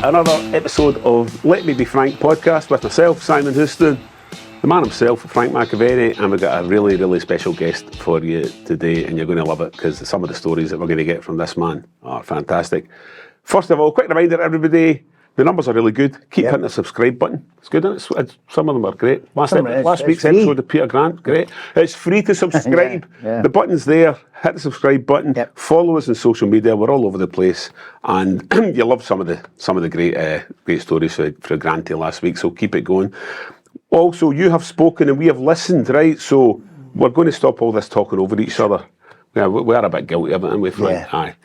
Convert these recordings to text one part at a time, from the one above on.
another episode of Let Me Be Frank podcast with myself, Simon Houston, the man himself, Frank McAvenny, and we've got a really, really special guest for you today, and you're going to love it because some of the stories that we're going to get from this man are fantastic. First of all, quick reminder, everybody, the numbers are really good. Keep hitting the subscribe button. It's good, isn't it? Some of them are great. Last week's episode of Peter Grant, great. It's free to subscribe. The button's there. Hit the subscribe button. Follow us on social media. We're all over the place, and you love some of the great stories for Granty last week. So keep it going. Also, you have spoken and we have listened, right? So we're going to stop all this talking over each other. Yeah, we are a bit guilty of it, aren't we, Frank? Aye.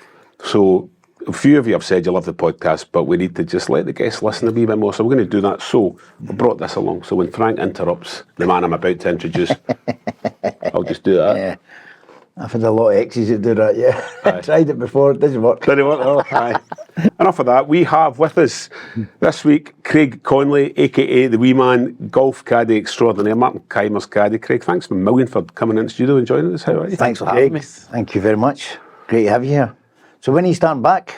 So a few of you have said you love the podcast, but we need to just let the guests listen a wee bit more. So we're going to do that. So I brought this along. So when Frank interrupts the man I'm about to introduce, I'll just do that. Yeah. I've had a lot of exes that do that, I tried it before, it doesn't work. Didn't work? Oh, aye. Enough of that. We have with us this week Craig Connelly, a.k.a. the wee man, golf caddy extraordinaire, Martin Kaymer's caddy. Craig, thanks a million for coming in the studio and joining us. How are you? Thanks for having me. Thank you very much. Great to have you here. So when are you starting back?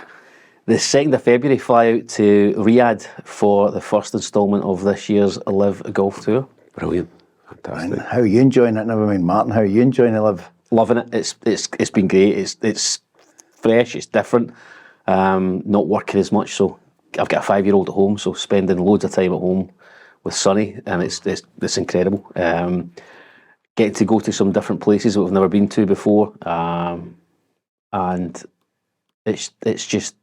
The 2nd of February, fly out to Riyadh for the first instalment of this year's LIV golf tour. Brilliant. Fantastic. And how are you enjoying it? Never mind, Martin, how are you enjoying the LIV? Loving it. It's been great. It's fresh. It's different. Not working as much, so I've got a 5-year-old at home, so spending loads of time at home with Sonny, and it's incredible. Getting to go to some different places that we've never been to before, and it's just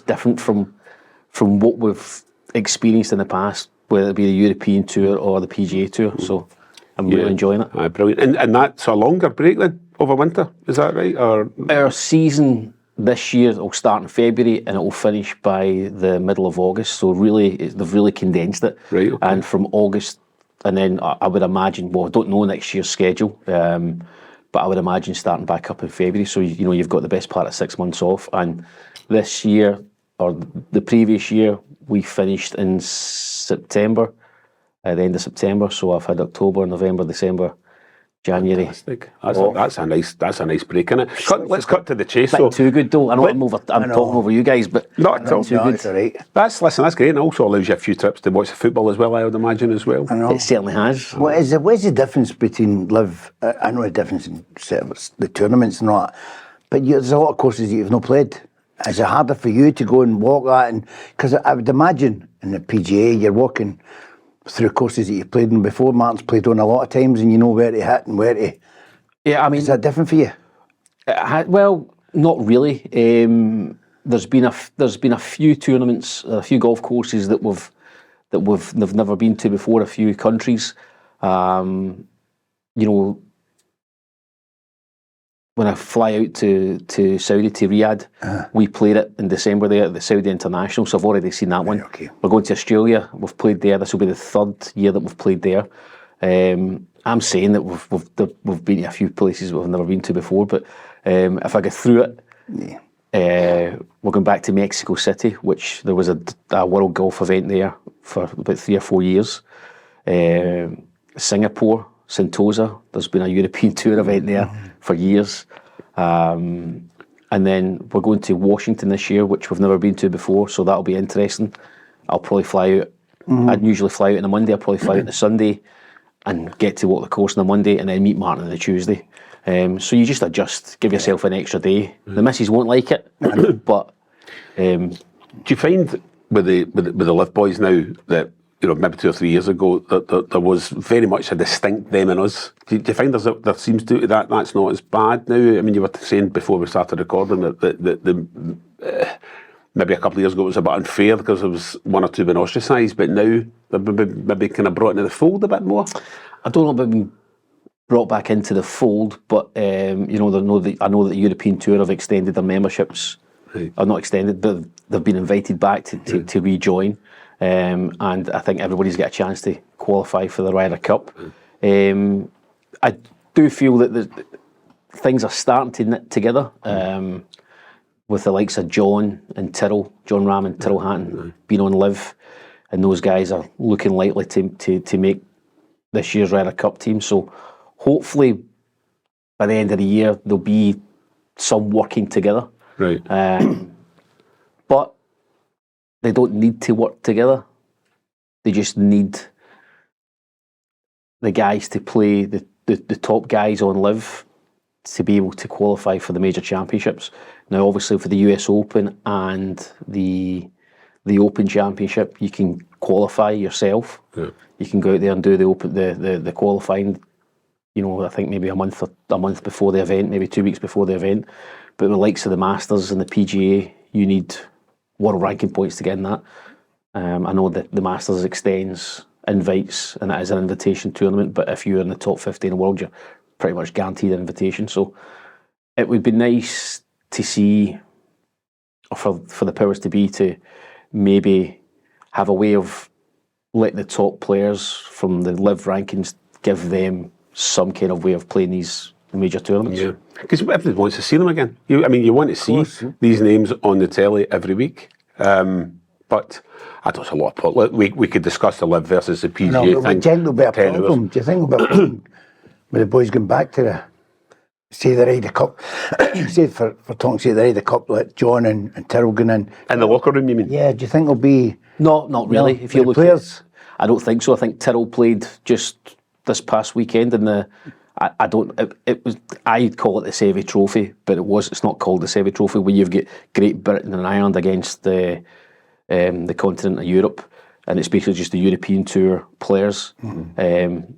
different from what we've experienced in the past, whether it be the European tour or the PGA tour. So I'm really enjoying it. Brilliant. And that's a longer break then, over winter, is that right? Or our season this year will start in February and it will finish by the middle of August. So really, they've really condensed it. Right. Okay. And from August, and then I would imagine, well, I don't know next year's schedule, but I would imagine starting back up in February. So you've got the best part of 6 months off. And this year, or the previous year, we finished in September. At the end of September, so I've had October, November, December, January. Fantastic. That's a nice break, isn't it? Let's cut to the chase. Not too good though. I know I'm talking over you guys, but not too good. That's all right. That's great, and also allows you a few trips to watch the football as well, I would imagine as well. I know. It certainly has. What is the difference between LIV? I know the difference in the tournaments and all that, but there's a lot of courses that you've not played. Is it harder for you to go and walk that? And because I would imagine in the PGA you're walking through courses that you've played on before. Martin's played on a lot of times, and you know where to hit and where to. Yeah, I mean, is that different for you? Well, not really. There's been a few tournaments, a few golf courses that we've never been to before. A few countries, when I fly out to Saudi, to Riyadh, we played it in December there at the Saudi International, so I've already seen that one. Okay. We're going to Australia, we've played there, this will be the 3rd year that we've played there. I'm saying that we've been to a few places we've never been to before, but if I get through it, we're going back to Mexico City, which there was a World Golf event there for about 3 or 4 years. Singapore, Sentosa, there's been a European tour event there for years. And then we're going to Washington this year, which we've never been to before, so that'll be interesting. I'll probably fly out. I'd usually fly out on a Monday, I'll probably fly out on a Sunday and get to walk the course on a Monday and then meet Martin on the Tuesday. So you just adjust, give yourself an extra day. The missus won't like it, but... Do you find with the LIV boys now that, maybe 2 or 3 years ago, that there was very much a distinct them and us? Do you find there seems to that's not as bad now? I mean, you were saying before we started recording that maybe a couple of years ago it was a bit unfair because there was 1 or 2 been ostracised, but now they're maybe kind of brought into the fold a bit more. I don't know about being brought back into the fold, but I know that the European Tour have extended their memberships. Right. Or not extended, but they've been invited back to rejoin. And I think everybody's got a chance to qualify for the Ryder Cup. I do feel that things are starting to knit together with the likes of John Ram and Tyrrell Hatton being on LIV, and those guys are looking likely to make this year's Ryder Cup team. So hopefully by the end of the year there'll be some working together. Right. But they don't need to work together. They just need the guys to play, the top guys on LIV to be able to qualify for the major championships. Now, obviously, for the US Open and the Open Championship, you can qualify yourself. Yeah. You can go out there and do the qualifying. I think maybe a month before the event, maybe 2 weeks before the event. But the likes of the Masters and the PGA, you need world ranking points to get in that. I know that the Masters extends invites, and it is an invitation tournament, but if you're in the top 50 in the world, you're pretty much guaranteed an invitation. So it would be nice to see, or for the powers to be, to maybe have a way of letting the top players from the LIV rankings give them some kind of way of playing these major tournaments. Yeah, because everybody wants to see them again. You want to see these names on the telly every week. But I don't know, a lot of we could discuss the LIV versus the PGA thing. Do you think there'll be a problem? Do you think there'll be a problem with the boys going back to the Ryder Cup? Say for talking, the Ryder Cup, like John and Tyrrell going in. In the locker room, you mean? Yeah, do you think there'll be... No, not really. If you look players? I don't think so. I think Tyrrell played just this past weekend in the... I'd call it the Seve Trophy, but it's not called the Seve Trophy, where you've got Great Britain and Ireland against the continent of Europe, and it's basically just the European Tour players. Mm-hmm.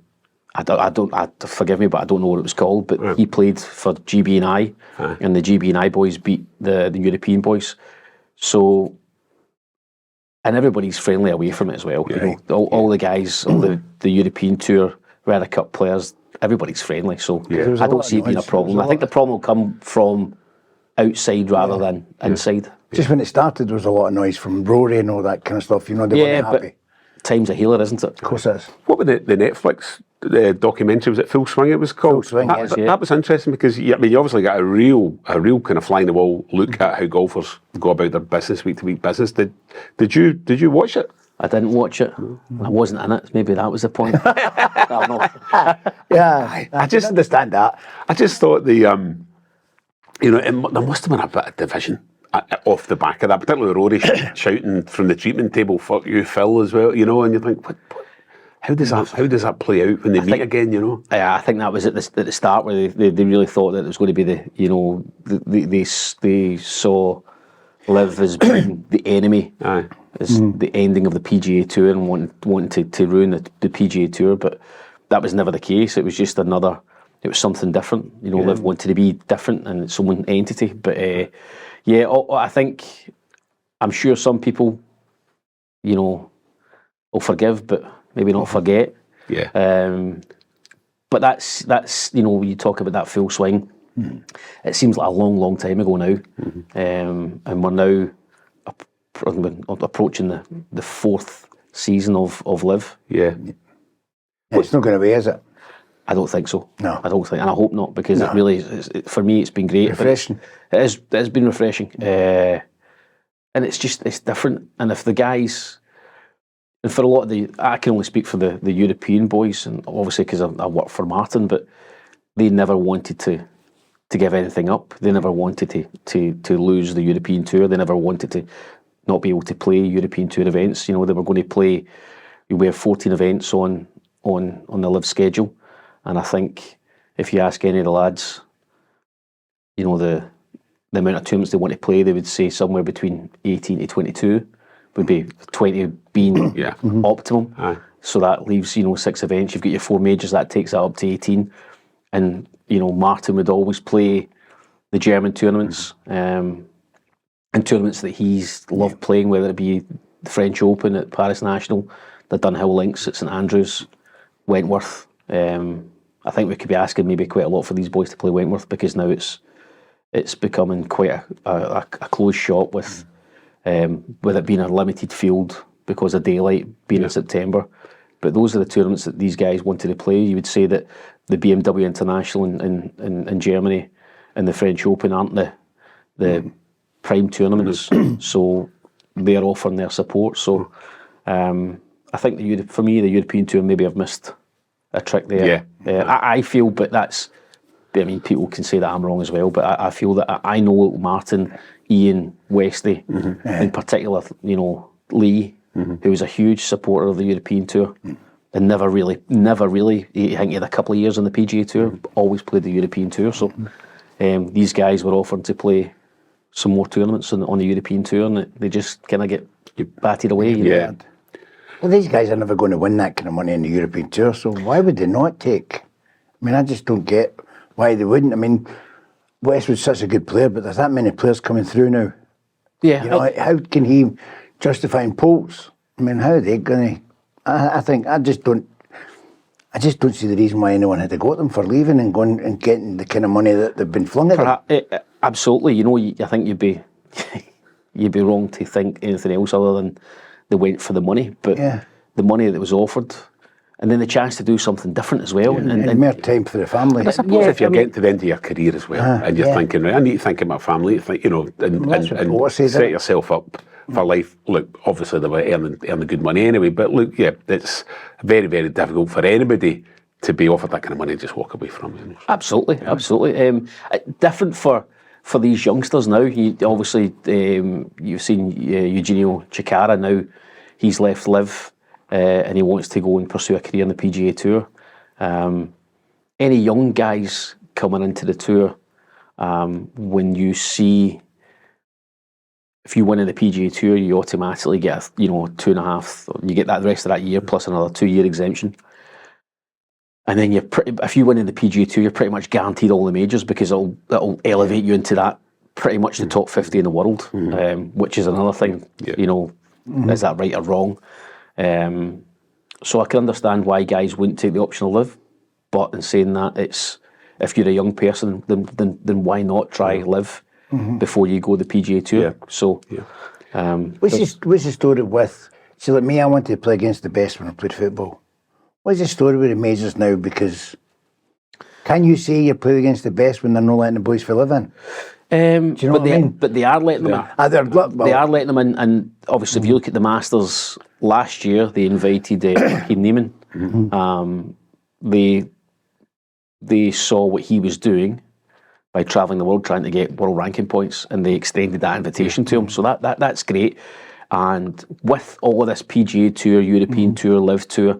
Forgive me, but I don't know what it was called. But he played for GB&I, and the GB&I boys beat the European boys. So, and everybody's friendly away from it as well. Yeah. All the guys, all the European Tour Ryder Cup players, everybody's friendly. So I don't see it being a problem. I think the problem will come from outside rather than inside. Just when it started, there was a lot of noise from Rory and all that kind of stuff. They weren't happy. But time's a healer, isn't it? Of course it is. What was the Netflix documentary? Was it Full Swing? It was called. Full Swing. That was interesting because you obviously got a real kind of fly in the wall look at how golfers go about their business, week to week business. Did you watch it? I didn't watch it. I wasn't in it. Maybe that was the point. I don't know. Yeah, I just understand that. I just thought there must have been a bit of division off the back of that, particularly Rory shouting from the treatment table, "Fuck you, Phil," as well. And you think, what? How does that play out when they meet again? Yeah, I think that was at the start where they really thought that it was going to be they saw LIV as being the enemy, as the ending of the PGA Tour and wanting to ruin the PGA Tour, but that was never the case. It was just it was something different. LIV wanted to be different and its own entity, but I think, I'm sure some people, will forgive, but maybe not forget. Yeah. But that's when you talk about that full swing, it seems like a long, long time ago now, and we're now approaching the fourth season of LIV. Yeah. It's not going to be, is it? I don't think so. No. I don't think, and I hope not, because it really is, for me, it's been great. Refreshing. It has been refreshing. And it's different. And if the guys, and for a lot of I can only speak for the European boys, and obviously because I work for Martin, but they never wanted to give anything up. They never wanted to lose the European Tour. They never wanted to not be able to play European Tour events. They were going to play, we have 14 events on the LIV schedule. And I think if you ask any of the lads, the amount of tournaments they want to play, they would say somewhere between 18 to 22, would be 20 being optimum. Aye. So that leaves, 6 events. You've got your 4 majors, that takes that up to 18. And, Martin would always play the German tournaments, and tournaments that he's loved playing, whether it be the French Open at Paris National, the Dunhill Links at St Andrews, Wentworth. I think we could be asking maybe quite a lot for these boys to play Wentworth, because now it's becoming quite a closed shop with it being a limited field because of daylight being in September. But those are the tournaments that these guys wanted to play. You would say that the BMW International in Germany and the French Open aren't the prime tournaments, so they're offering their support. So I think for me, the European Tour maybe have missed a trick there. I feel, but people can say that I'm wrong as well, but I feel that I know Martin, Ian, Westy in particular, Lee, who was a huge supporter of the European Tour, and never really, I think he had a couple of years on the PGA Tour, always played the European Tour. So these guys were offered to play some more tournaments on the European Tour, and they just kind of get batted away. You know? Well, these guys are never going to win that kind of money in the European Tour, so why would they not take? I mean, I just don't get why they wouldn't. I mean, Westwood's such a good player, but there's that many players coming through now. Yeah. You know, how can he justify in polls? I mean, how are they going to? I just don't see the reason why anyone had to go at them for leaving and going and getting the kind of money that they've been flung at them. Absolutely. You know, I think you'd be wrong to think anything else other than they went for the money. But the money that was offered, and then the chance to do something different as well, and more time for the family. I suppose if you're getting to the end of your career as well, and you're thinking, right, I need to think of my family, you know, and set yourself up for life. Look, obviously they were earning good money anyway, but look, it's very, very difficult for anybody to be offered that kind of money and just walk away from it. You know? Absolutely. Different for these youngsters now. Obviously, you've seen Eugenio Chacarra now. He's left LIV and he wants to go and pursue a career in the PGA Tour. Any young guys coming into the tour, when you see, if you win in the PGA Tour, you automatically get 2.5. You get that the rest of that year plus another 2-year exemption. And then if you win in the PGA Tour, you're pretty much guaranteed all the majors because it'll elevate you into that pretty much the top 50 in the world, which is another thing. You know, is that right or wrong? So I can understand why guys wouldn't take the option of LIV, but in saying that, it's if you're a young person, then why not try LIV before you go the PGA Tour? So, what's the story with? See, like me, I wanted to play against the best when I played football. What's the story with the majors now? Because can you say you're playing against the best when they're not letting the boys for LIV in? Do you know what I mean? But they are letting them in. They are letting them in, and obviously, if you look at the Masters last year, they invited Joaquin Niemann. They saw what he was doing by travelling the world, trying to get world ranking points, and they extended that invitation to him. So that's great. And with all of this PGA Tour, European Tour, LIV Tour,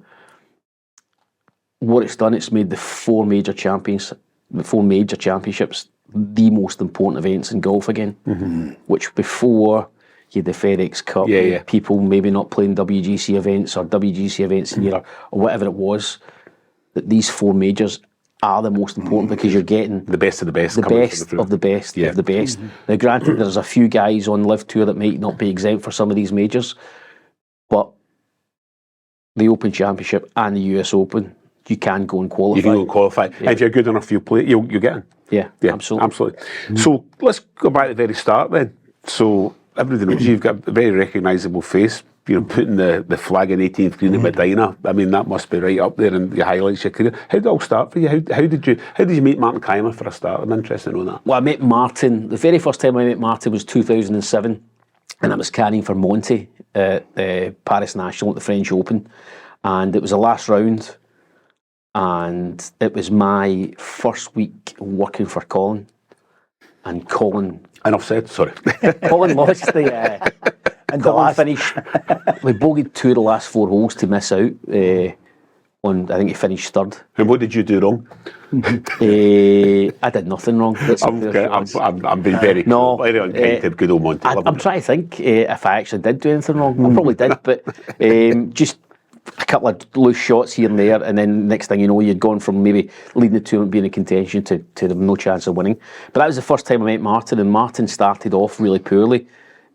what it's done, it's made the four major championships the most important events in golf again. Which before you had the FedEx Cup, people maybe not playing WGC events or WGC events in year or whatever it was, that these four majors are the most important because you're getting the best of the best, the best of the best of the best. Now, granted, there's a few guys on LIV Tour that might not be exempt for some of these majors, but the Open Championship and the US Open, you can go and qualify. You can go and qualify. If you're good enough, you play. You'll get in. Yeah, absolutely. So let's go back to the very start then. So everybody knows you've got a very recognisable face. You know, putting the flag in 18th green at Medinah. I mean, that must be right up there and your highlights your career. How did it all start for you? How did you meet Martin Kaymer for a start? I'm interested in knowing that. Well, I met Martin. The very first time I met Martin was 2007, and I was caddying for Monty at Paris National at the French Open, and it was the last round. And it was my first week working for Colin. And Colin... Enough said, sorry. Colin lost the... and Colin finished... We bogeyed 2 of the last 4 holes to miss out. I think he finished third. And what did you do wrong? I did nothing wrong. I'm being very very unkind to good old Monty. I'm trying to think if I actually did do anything wrong. I probably did, but just... a couple of loose shots here and there, and then next thing you know, you'd gone from maybe leading the tournament, being in contention, to no chance of winning. But that was the first time I met Martin, and Martin started off really poorly,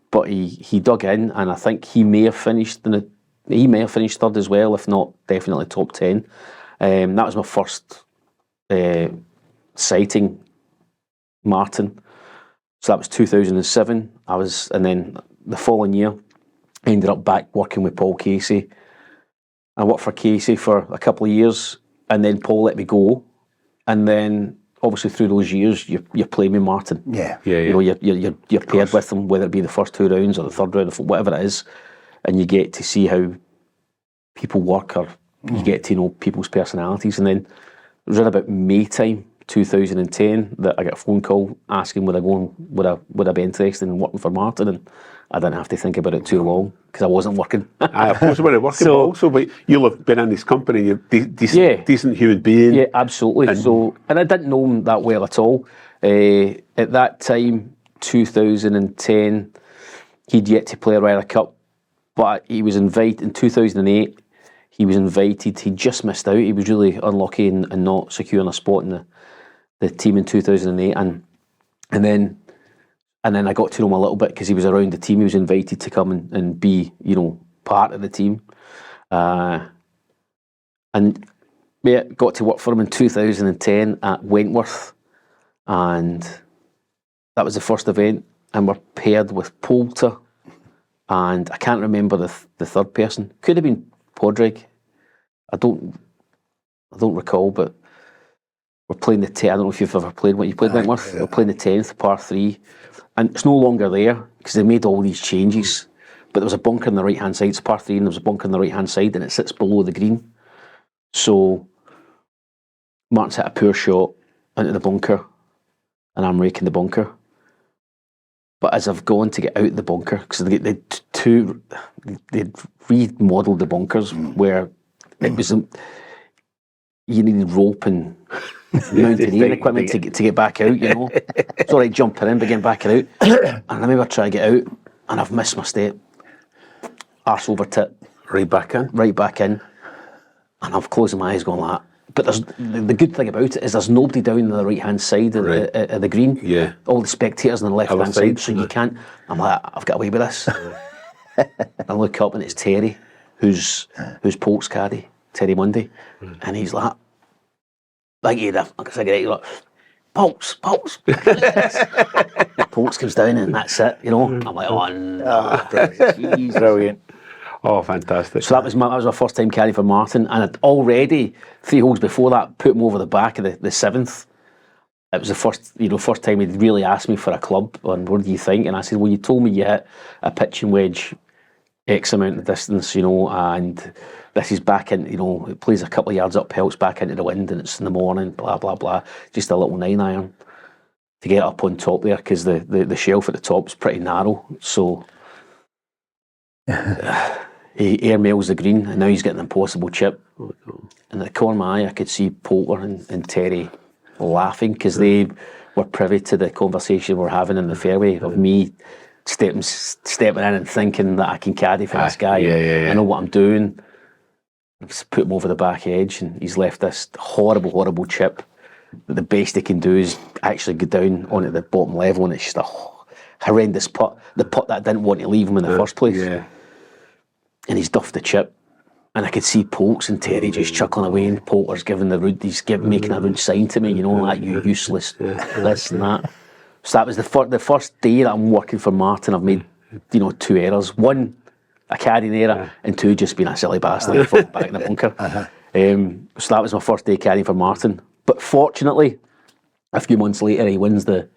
but he dug in, and I think he may have finished third as well, if not definitely top 10. That was my first sighting Martin. So that was 2007. And then the following year, I ended up back working with Paul Casey. I worked for Casey for a couple of years, and then Paul let me go. And then, obviously, through those years, you're playing with Martin. You know, you're paired with him, whether it be the first 2 rounds or the third round, or whatever it is, and you get to see how people work, or you get to know people's personalities. And then it was around about May time, 2010 that I got a phone call asking would I be interested in working for Martin, and I didn't have to think about it too long because I wasn't working. Of course you weren't working, but you'll have been in his company, you're decent human being. Yeah, absolutely. And I didn't know him that well at all. At that time, 2010, he'd yet to play a Ryder Cup, but he was invited in 2008. He was invited. He just missed out. He was really unlucky in not securing a spot in the team in 2008. And then I got to know him a little bit because he was around the team. He was invited to come and be, part of the team. And yeah, got to work for him in 2010 at Wentworth. And that was the first event. And we're paired with Poulter. And I can't remember the third person. Could have been Podrick. I don't recall, but we're playing the 10th. I don't know if you've ever played. You played Wentworth? Yeah. We're playing the 10th, par 3. And it's no longer there because they made all these changes. But there was a bunker on the right-hand side. It's par 3 and there was a bunker on the right-hand side and it sits below the green. So Martin's hit a poor shot into the bunker and I'm raking the bunker. But as I've gone to get out the bunker, because they'd remodelled the bunkers where it was you needed rope and mountaineering equipment to get back out, It's all right jumping in, but getting back out. And I remember trying to get out, and I've missed my step. Arse over tit. Right back in. And I've closed my eyes going like that. But the good thing about it is there's nobody down the right-hand side of the green. Yeah. All the spectators on the left-hand side, so you can't. I'm like, I've got away with this. I look up and it's Terry, who's Polk's caddy, Terry Mundy, and he's like he had a cigarette, he's like, Polk's. Polk's comes down and that's it, I'm like, oh no, brilliant. Oh, fantastic. So that was my first time caddy for Martin, and I'd already 3 holes before that put him over the back of the 7th. It was the first time he'd really asked me for a club, and what do you think? And I said, well, you told me you hit a pitching wedge X amount of distance, and this is back in, it plays a couple of yards uphill, it's back into the wind, and it's in the morning, blah, blah, blah. Just a little 9-iron to get up on top there, because the shelf at the top is pretty narrow, so he airmails the green, and now he's getting an impossible chip. And at the corner of my eye, I could see Poulter and Terry laughing, because they were privy to the conversation we're having in the fairway of me stepping in and thinking that I can caddy for this guy. I know what I'm doing. I've just put him over the back edge, and he's left this horrible chip that the best he can do is actually go down onto the bottom level, and it's just a horrendous putt. The putt that I didn't want to leave him in the first place. Yeah. And he's duffed the chip. And I could see Polks and Terry just chuckling away, and Poulter's giving making a rude sign to me, like, you useless this and that. So that was the first day that I'm working for Martin. I've made, 2 errors. 1, a caddying error, and 2, just being a silly bastard back in the bunker. So that was my first day caddying for Martin. But fortunately, a few months later, he wins the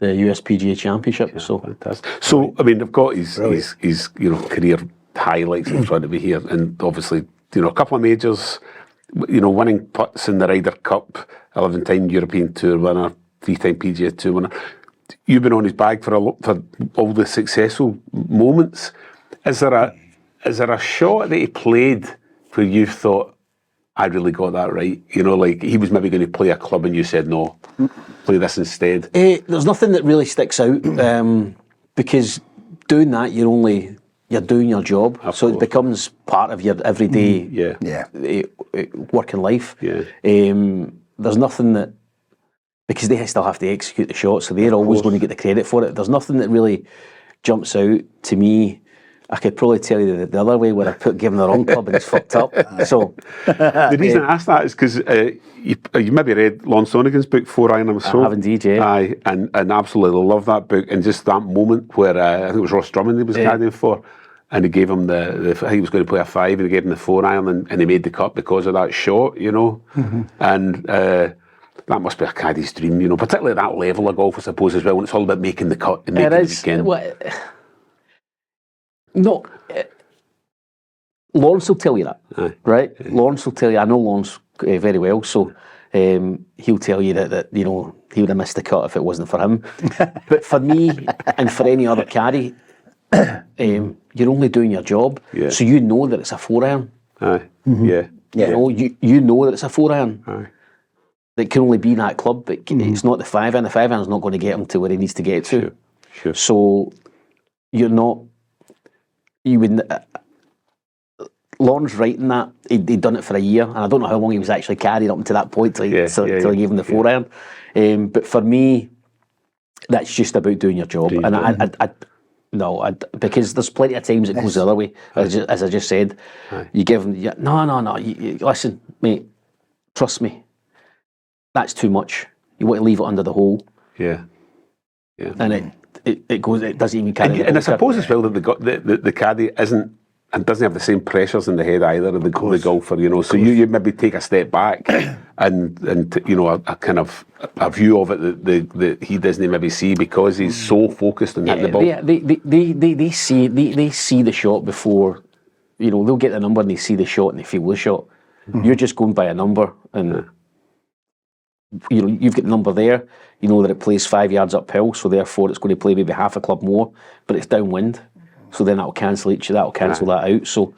USPGA Championship. So fantastic. So I mean, I've got his career highlights in front of me here, and obviously, a couple of majors, winning putts in the Ryder Cup, 11-time European Tour winner, 3-time PGA Tour winner. You've been on his bag for all the successful moments. Is there a shot that he played where you thought, I really got that right? Like he was maybe going to play a club and you said, no, play this instead. There's nothing that really sticks out, because doing that, you're doing your job, so it becomes part of your everyday working life. There's nothing that, because they still have to execute the shot, so they're always going to get the credit for it. There's nothing that really jumps out to me. I could probably tell you the other way, where I given the wrong club and it's fucked up. So the reason I asked that is because you maybe read Lon Sonigan's book 4 Iron, I'm so. I have indeed, yeah. Aye, and absolutely love that book, and just that moment where I think it was Ross Drummond he was caddying for, and he gave him I think he was going to play a 5, and he gave him the 4 iron, and he made the cut because of that shot, and that must be a caddie's dream, particularly at that level of golf, I suppose, as well, when it's all about making the cut and making the weekend. No, Lawrence will tell you that, right? Lawrence will tell you. I know Lawrence very well, so he'll tell you that you know, he would have missed the cut if it wasn't for him. But for me and for any other caddy, you're only doing your job, so you know that it's a 4-iron. Aye. Yeah. You know, you know that it's a 4-iron. Aye. It can only be that club, but it's not the 5-iron. The 5-iron's not going to get him to where he needs to get to. Sure. So you're not. You would. Lawrence right in that he'd done it for a year, and I don't know how long he was actually carried up until that point till he gave him the 4-iron. But for me, that's just about doing your job, because there's plenty of times it goes the other way. As I just said, you give him no. Listen, mate, trust me, that's too much. You want to leave it under the hole. Yeah. And it goes. It doesn't even carry. And I suppose as well that the caddy doesn't have the same pressures in the head either of the golfer, you know. So you maybe take a step back and you know, a kind of a view of it that he doesn't maybe see because he's so focused on hitting the ball. They see the shot before, you know, they'll get the number and they see the shot and they feel the shot. You're just going by a number, and you know, you've got the number there. You know that it plays 5 yards uphill, so therefore it's going to play maybe half a club more, but it's downwind. So then that'll cancel that out. So,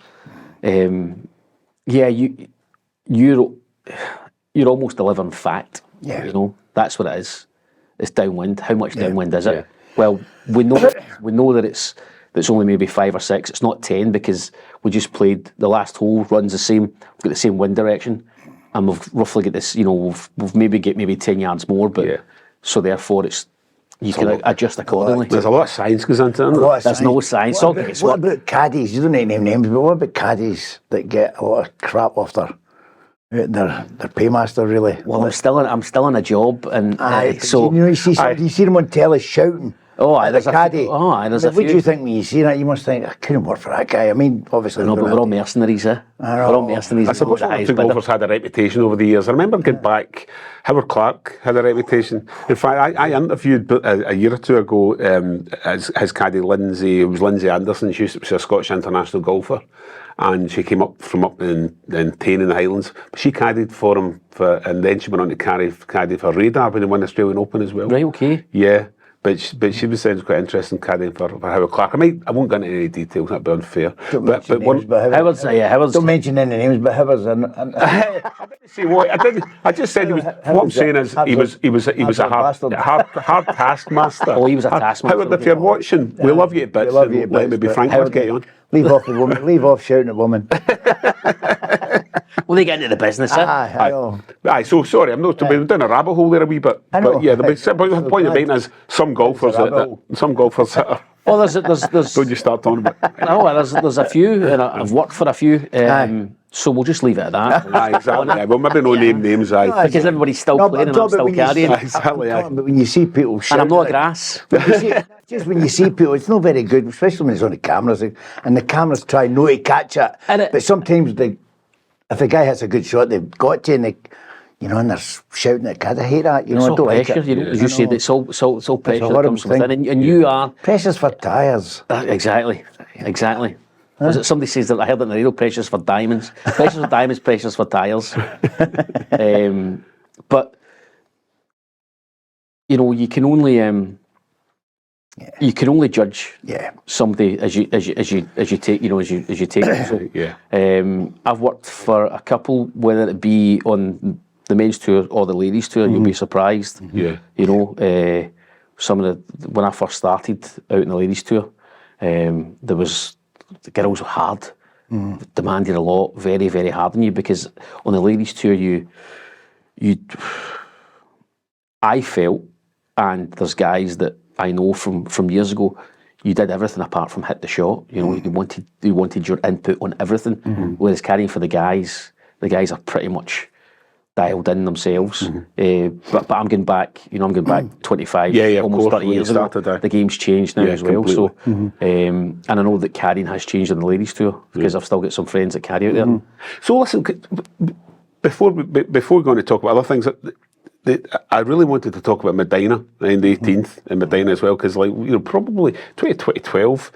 you're almost delivering fact. Yeah. You know, that's what it is. It's downwind. How much downwind is it? Yeah. Well, we know that it's only maybe 5 or 6. It's not 10 because we just played the last hole runs the same. We've got the same wind direction, and we've roughly got this. You know, we've maybe 10 yards more, but so therefore it's. You can adjust accordingly. There's a lot of science goes into it. There's no science. What about caddies? You don't need to name names, but what about caddies that get a lot of crap off their paymaster? Really. Well, I'm still in a job, and so you see them on telly shouting. There's a caddy. There's a few. What do you think when you see that? You must think, I couldn't work for that guy. I mean, obviously. No, but we're all mercenaries, eh? We're all mercenaries. I suppose golfers had a reputation over the years. I remember going back, Howard Clark had a reputation. In fact, I interviewed a year or two ago his caddy Lindsay. It was Lindsay Anderson. She was a Scottish international golfer. And she came up from up in Tain in the Highlands. She caddied for him, and then she went on to caddy for Radar when he won the Australian Open as well. Right, okay. Yeah. But she was saying it's quite interesting caddying for Howard Clark. I won't go into any details, that'd be unfair. Don't mention any names, but Howard's See what I just said. What I'm saying is he was a hard taskmaster. Oh, he was a taskmaster. Howard, if you're watching, we love you to bits. Let me be frank. Let's get you on. Leave off the woman. Leave off shouting at women. Well, they get into the business, eh? Aye. So sorry, I'm not. We're down a rabbit hole there a wee bit. But yeah, the point of being is some golfers that are. Well, there's. Don't you start talking about? No, there's a few, and I've worked for a few. So we'll just leave it at that. Aye, exactly. Well, maybe no name names. Because everybody's still playing and I'm still carrying. Exactly. But when you see people and I'm not grass. Just when you see people, it's not very good, especially when it's on the cameras, and the cameras try not to catch it. But sometimes if a guy hits a good shot, they've got to, and they're shouting at caddy. I hate that. It's all pressure. As you said, it's all pressure that comes within, and you are pressures for tyres. Exactly. Was it somebody says that I heard it in the radio? Pressures for diamonds. Pressures for diamonds. Pressures for tyres. But you can only. You can only judge somebody as you take it. I've worked for a couple, whether it be on the men's tour or the ladies tour. You'll be surprised. Some of when I first started out in the ladies tour, the girls were hard, demanding a lot, very very hard on you, because on the ladies tour I felt, and there's guys that I know from years ago, you did everything apart from hit the shot. You wanted your input on everything. Whereas carrying for the guys are pretty much dialed in themselves. But I'm going back. I'm going back 25, almost 30 years ago. The game's changed now as well. Completely. So, and I know that carrying has changed on the ladies tour, because I've still got some friends that carry out there. So listen, before we're going to talk about other things. I really wanted to talk about Medinah in the 18th in Medinah as well, because probably 2012,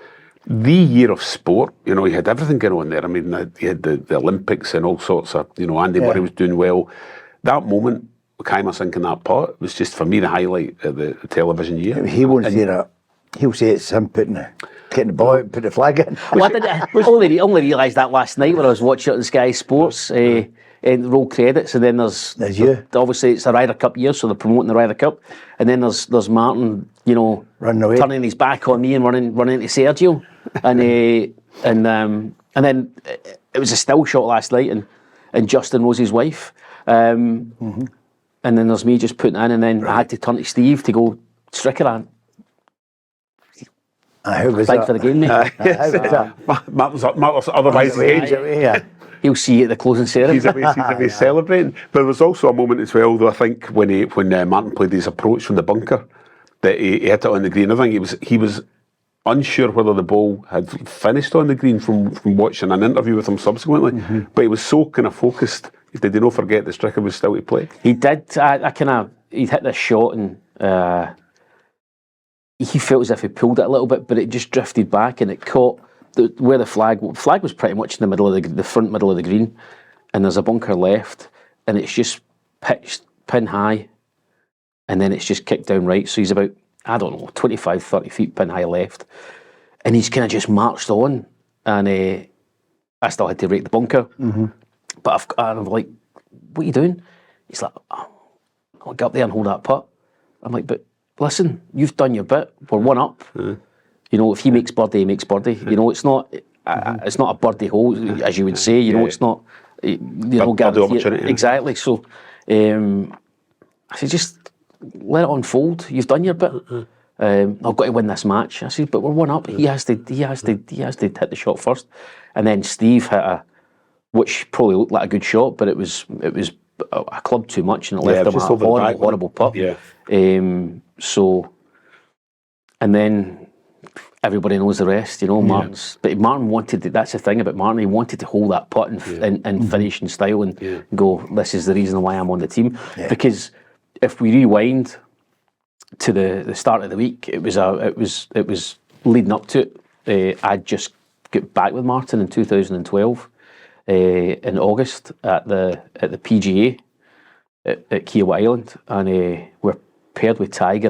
the year of sport. You had everything going on there. I mean, you had the Olympics and all sorts of. Andy Murray was doing well. that moment, Kaymer sinking that putt was just, for me, the highlight of the television year. He won't say that. He'll say it's him getting the ball out and put the flag in. Well, I only realised that last night when I was watching it on Sky Sports. And roll credits, and then there's you. Obviously it's a Ryder Cup year, so they're promoting the Ryder Cup, and then there's Martin, running away, turning his back on me and running into Sergio, and then it was a still shot last night, and Justin Rose's wife, and then there's me just putting in, and then I had to turn to Steve to go Stricker. How was Thanks that? for the game, mate. How was that? Martin's otherwise engaged. He'll see you at the closing ceremony. He's away celebrating. But there was also a moment as well, though, I think, when Martin played his approach from the bunker, that he hit it on the green. I think he was unsure whether the ball had finished on the green from watching an interview with him subsequently. But he was so kind of focused. Did he not forget that Stricker was still to play? He did. He'd hit this shot and he felt as if he pulled it a little bit, but it just drifted back and it caught where the flag was pretty much in the middle of the front middle of the green, and there's a bunker left, and it's just pitched pin high, and then it's just kicked down right. So he's about, I don't know, 25, 30 feet pin high left, and he's kind of just marched on, and I still had to rake the bunker, but I'm like, what are you doing? He's like, I'll get up there and hold that putt. I'm like, but listen, you've done your bit. We're one up. If he makes birdie, he makes birdie. It's not a birdie hole, as you would say. It's not. Guarantee opportunity. Exactly. So, I said, just let it unfold. You've done your bit. I've got to win this match. I said, but we're one up. He has to hit the shot first, and then Steve hit which probably looked like a good shot, but it was a club too much, and it left him a horrible putt. Yeah. And then everybody knows the rest, But Martin wanted to, that's the thing about Martin, he wanted to hold that putt and finish in style and go, this is the reason why I'm on the team. Yeah. Because if we rewind to the start of the week, it was leading up to it. I'd just got back with Martin in 2012 in August at the PGA at Kiawah Island, and we're paired with Tiger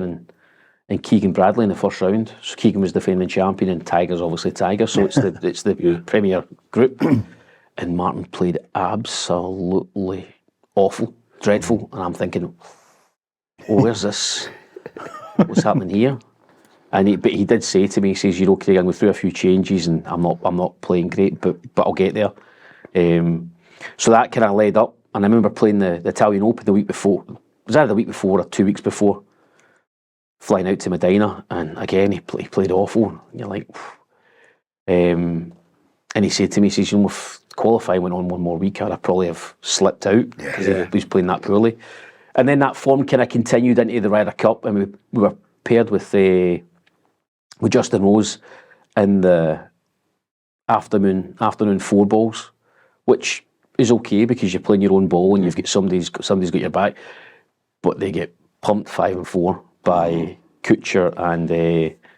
and Keegan Bradley in the first round. So Keegan was defending champion, and Tiger's obviously Tiger. So it's the premier group. And Martin played absolutely awful, dreadful. And I'm thinking, where's this? What's happening here? But he did say to me, he says, Craig, I'm going through a few changes, and I'm not playing great, but I'll get there. So that kind of led up. And I remember playing the Italian Open the week before. It was either the week before or 2 weeks before. Flying out to Medinah, and again he played awful. And you're like, and he said to me, he says, if qualifying went on one more week, I'd probably have slipped out because he was playing that poorly. And then that form kind of continued into the Ryder Cup, and we were paired with Justin Rose in the afternoon four balls, which is okay because you're playing your own ball and you've got somebody's got your back, but they get pumped 5 and 4 by Kuchar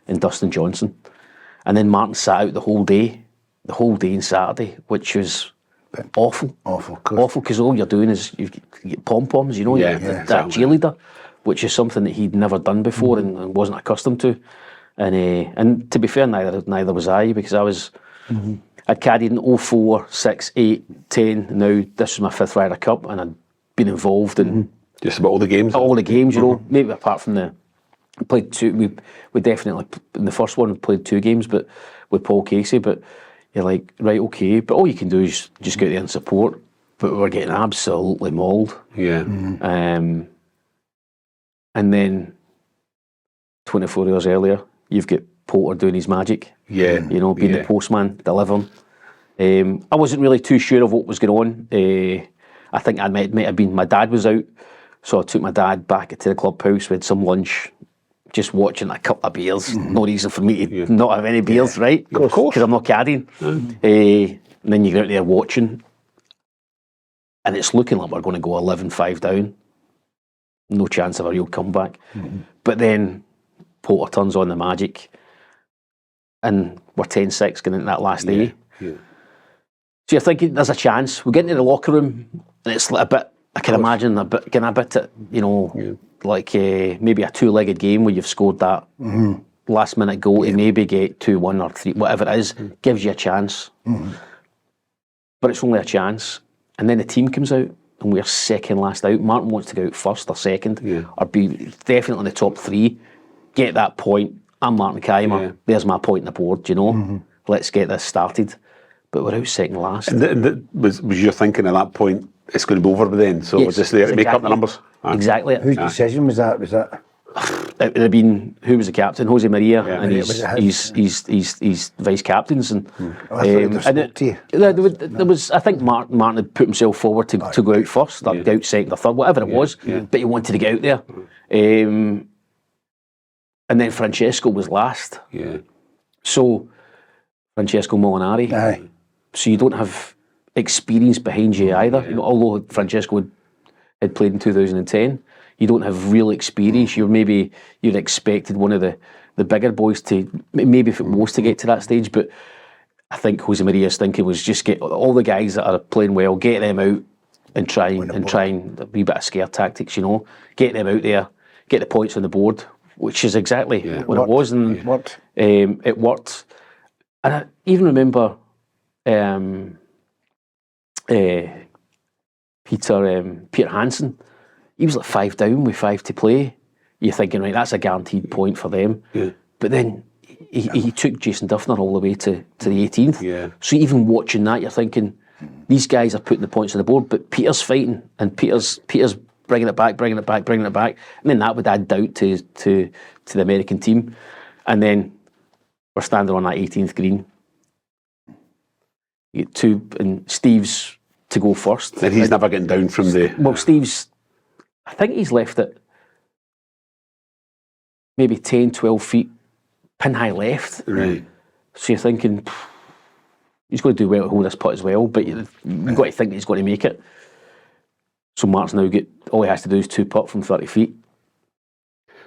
and Dustin Johnson, and then Martin sat out the whole day on Saturday, which was awful because all you're doing is you get pom-poms, that cheerleader, which is something that he'd never done before and wasn't accustomed to, and to be fair, neither was I, because I'd caddied in 04, 6, 8, 10. Now this was my 5th Ryder Cup, and I'd been involved in just about all the games. All the games, maybe apart from we played 2. We definitely in the first one we played 2 games, but with Paul Casey. But you're like, right, okay. But all you can do is just go out there and support. But we were getting absolutely mauled. Yeah. And then 24 hours earlier, you've got Poulter doing his magic. Yeah. Being the postman, delivering. I wasn't really too sure of what was going on. I think I might have been, my dad was out, so I took my dad back to the clubhouse. We had some lunch, just watching a couple of beers. No reason for me to not have any beers, right? Of course. Because I'm not caddying. And then you get out there watching, and it's looking like we're going to go 11-5 down. No chance of a real comeback. But then Poulter turns on the magic, and we're 10-6 going into that last day. Yeah. So you're thinking there's a chance. We get into the locker room, and it's like I can imagine getting a bit, like maybe a two-legged game where you've scored that last-minute goal to maybe get 2-1 or 3, whatever it is, gives you a chance. But it's only a chance. And then the team comes out and we're second last out. Martin wants to go out first or second or be definitely in the top 3. Get that point. I'm Martin Kaymer. Yeah. There's my point on the board, Let's get this started. But we're out second last. And was your thinking at that point, it's going to be over by then, so we're just there to make up the numbers? Exactly. Whose decision was that? It would have been, who was the captain? Jose Maria, and he's vice captains. And there was, I think Martin had put himself forward to go out first, or go out second or third, whatever it was, but he wanted to get out there. And then Francesco was last. Yeah. So, Francesco Molinari. Aye. So you don't have experience behind you either. Although Francesco had played in 2010, you don't have real experience. You'd expected one of the bigger boys to, maybe if it was to get to that stage, but I think Jose Maria's thinking was just get all the guys that are playing well, get them out and try and a wee bit of scare tactics, get them out there, get the points on the board, which is exactly what it was, and it worked. And I even remember Peter Hansen. He was like 5 down with 5 to play. You're thinking, right, that's a guaranteed point for them. Yeah. But then he took Jason Duffner all the way to the 18th. Yeah. So even watching that, you're thinking, these guys are putting the points on the board, but Peter's fighting, and Peter's bringing it back, and then that would add doubt to the American team. And then we're standing on that 18th green. You get 2, and Steve's to go first. And he's never getting down from the... Well, Steve's, I think he's left it maybe 10, 12 feet, pin high left. Right. So you're thinking, he's going to do well to hold this putt as well, but you've got to think he's going to make it. So Mark's now all he has to do is 2 putt from 30 feet.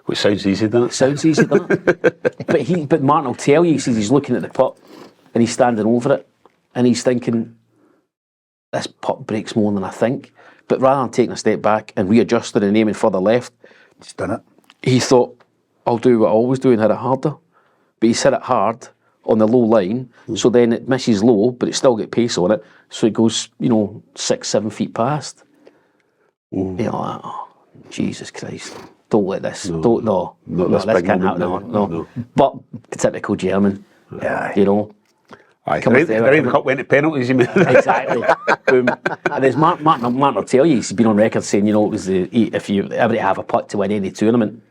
Which sounds easy, doesn't it? Sounds easy, doesn't it? But Martin will tell you, he says he's looking at the putt and he's standing over it and he's thinking, this putt breaks more than I think. But rather than taking a step back and readjusting and aiming further left, he's done it. He thought, I'll do what I always do and hit it harder. But he's hit it hard on the low line, so then it misses low, but it still got pace on it, so it goes, 6, 7 feet past. You're like, oh, Jesus Christ. Don't let this. No, this can't happen. No. But typical German. Yeah. Aye. The Ryder Cup went to penalties, you mean? Exactly. And there's Martin will tell you, he's been on record saying, it was if you ever have a putt to win any tournament,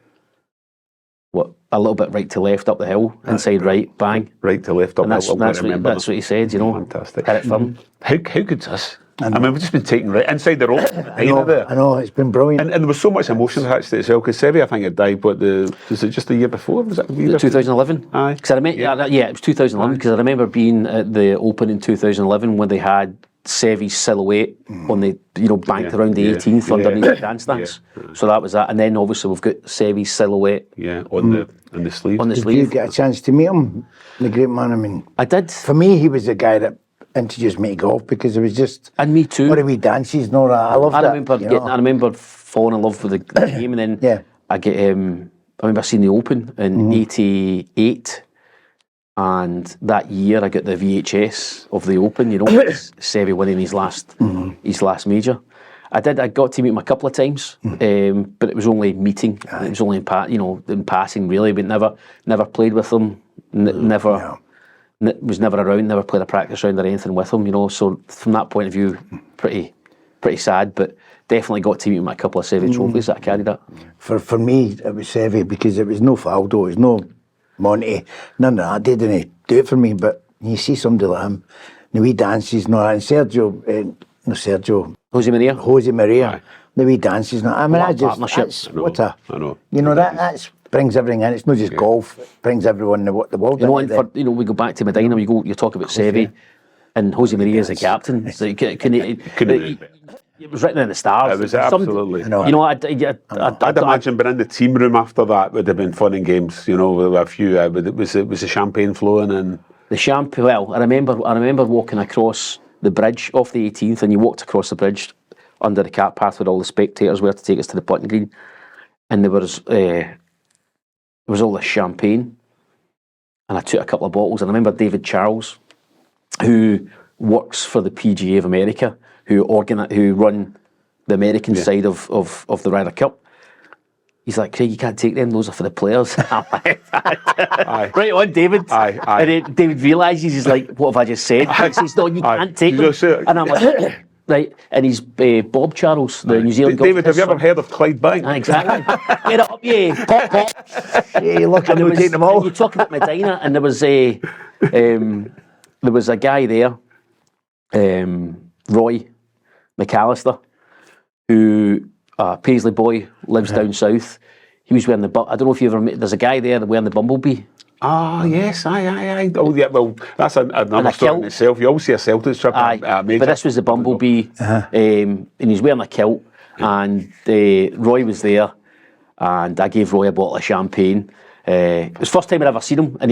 a little bit right to left up the hill, inside right, bang. Right to left up the hill. That's what he said, Fantastic. Hit it firm. How good's this? I mean, we've just been taken right inside the rope. I know, it's been brilliant. And there was so much emotion attached to it as well, because Seve, I think, had died, was it just the year before? Was it 2011? Aye. Because it was 2011, because I remember being at the Open in 2011 when they had Seve's silhouette on the, banked around the 18th underneath the grandstands. Yeah. So that was that. And then obviously we've got Seve's silhouette. Yeah, on the sleeve. Did you get a chance to meet him, the great man? I mean, I did. For me, he was the guy that introduced me to golf, because it was just... And me too. What a wee dances and all that. I loved that. I remember falling in love with the game, and then I remember seeing the Open in 88, and that year I got the VHS of the Open, Seve winning his last major. I got to meet him a couple of times, but it was only meeting. It was only in passing, really, but never played with him, was never around, never played a practice round or anything with him, so from that point of view, pretty sad, but definitely got to meet him at a couple of Seve trophies that I carried up. For me, it was Seve, because it was no Faldo, it was no Monty, none of that. They didn't do it for me, but you see somebody like him, the wee dances and all that, and Jose Maria, the wee dances and all that. I mean, partnerships. I know. That's brings everything in. It's not just golf, it brings everyone in the world. We go back to Medinah, you talk about Seve, and Jose Maria as the captain. So it was written in the stars. It was absolutely. I'd imagine being in the team room after that would have been fun and games, with a few, it was the champagne flowing and... The champagne, I remember walking across the bridge off the 18th, and you walked across the bridge under the cart path where all the spectators were to take us to the putting green, and there was all this champagne, and I took a couple of bottles, and I remember David Charles, who works for the PGA of America, who run the American side of the Ryder Cup. He's like, Craig, you can't take them, those are for the players. I'm like, right on, David. Aye. And then David realises, he's like, what have I just said? He says, no, you can't take them. And I'm like, right. And he's Bob Charles, the New Zealand David, have you ever heard of Clyde Bank? Exactly. Get it up, yeah. Pop, pop. Yeah, look, I'm going to take them all. You talk about Medinah, and there was a guy there, Roy McAllister, who Paisley boy, lives down south. He was wearing I don't know if you ever met, there's a guy there wearing the bumblebee. Ah, yes, aye. Oh, yeah, well, that's another story in itself. You always see a Celtic trip at a major. But this was the bumblebee, and he's wearing a kilt, and Roy was there, and I gave Roy a bottle of champagne. It was the first time I'd ever seen him, and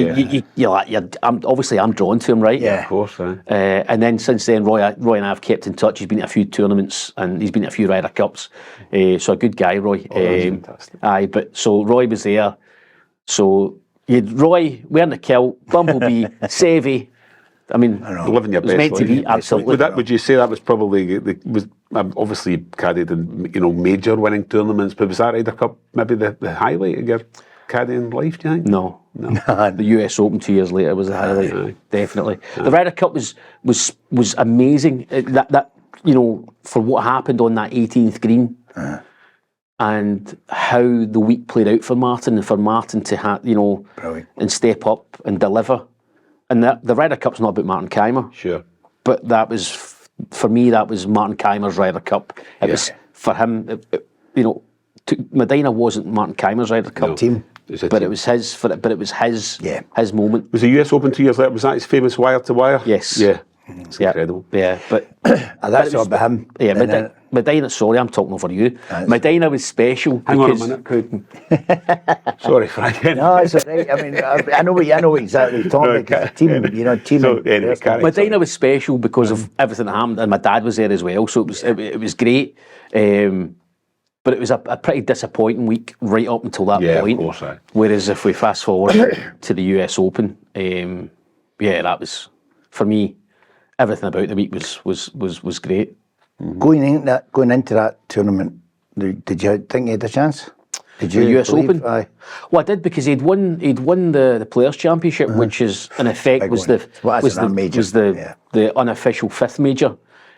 you're like, I'm drawn to him, right? Yeah, of course. And then since then, Roy and I have kept in touch. He's been at a few tournaments, and he's been at a few Ryder Cups. So a good guy, Roy. Fantastic. But so Roy was there. So you had Roy wearing the kilt, bumblebee, Seve. I mean, living your it was best meant to life. be, absolutely. Would you say that was probably obviously caddied in major winning tournaments, but was that Ryder Cup maybe the highlight of your caddying life? Do you think? No. The US Open 2 years later was a highlight, definitely. The Ryder Cup was amazing. That for what happened on that 18th green, and how the week played out for Martin, and for Martin to and step up and deliver. And the Ryder Cup's not about Martin Kaymer. Sure. But that was, for me, that was Martin Kaymer's Ryder Cup. It was for him, Medinah wasn't Martin Kaymer's Ryder Cup team. But it was his. But it was his moment. Was the US Open 2 years later? Was that his famous wire to wire? Yes. Yeah. It's incredible. Yeah, but that's all about him. Yeah, Medinah. Sorry, I'm talking over you. Medinah was special. Hang on a minute, Craig. Sorry, Frank. No, it's all right. I mean, I know exactly what you're talking about. Team. So, anyway, Medinah was special because of everything that happened, and my dad was there as well. So it was great. But it was a pretty disappointing week right up until that point. Of course, aye. Whereas if we fast forward to the US Open, that was, for me, everything about the week was great. Mm-hmm. Going into that tournament, did you think you had a chance? Did you? The US Open? Aye. Well, I did, because he'd won the Players' Championship, which is in effect was the unofficial fifth major.